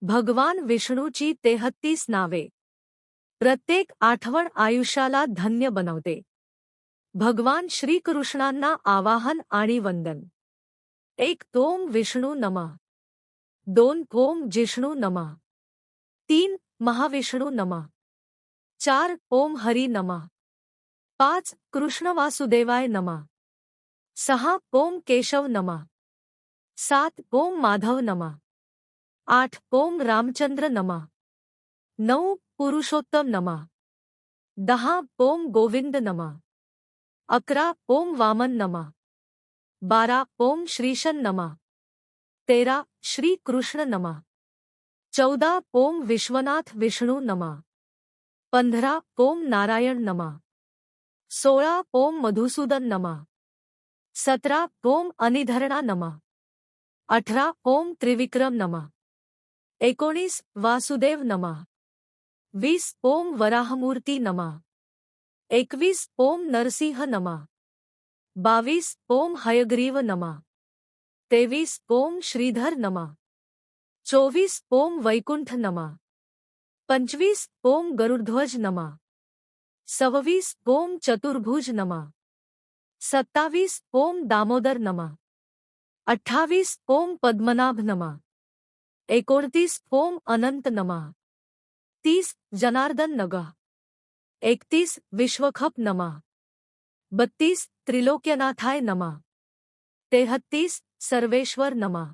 भगवान विष्णूची 33 नावे. प्रत्येक आठवण आयुष्याला धन्य बनवते. भगवान श्रीकृष्णांना आवाहन आणि वंदन. 1 ओम विष्णू नमः. 2 ओम जिष्णू नमः. 3 महाविष्णू नमः. 4 ओम हरी नमः. 5 कृष्ण वासुदेवाय नमः. 6 ओम केशव नमः. 7 ओम माधव नमः. 8 ओम रामचंद्र नमः. 9 पुरुषोत्तम नमः. 10 ओम गोविंद नमः. 11 ओम वामन नमः. 12 ओम श्रीशन नमः. 13 श्री कृष्ण नमः. 14 ओम विश्वनाथ विष्णु नमः. 15 ओम नारायण नमः. 16 ओम मधुसूदन नमः. 17 ओम अनिधरणा नमः. 18 ओम त्रिविक्रम नमः. 19 वासुदेव नमः. 20 ओम वराहमूर्ती नमः. 21 ओम नरसिंह नमः. 22 ओम हयग्रीव नमः. 23 ओम श्रीधर नमः. 24 ओम वैकुंठ नमः. 25 ओम गरुड़ध्वज नमः. 26 ओम चतुर्भुज नमः. 27 ओम दामोदर नमः. 28 ओम पद्मनाभ नमः. 29 ओम अनंत नमः. 30 जनार्दन नमः. 31 विश्वखप नमः. 32 त्रिलोक्यनाथाय नमः. 33 सर्वेश्वर नमः.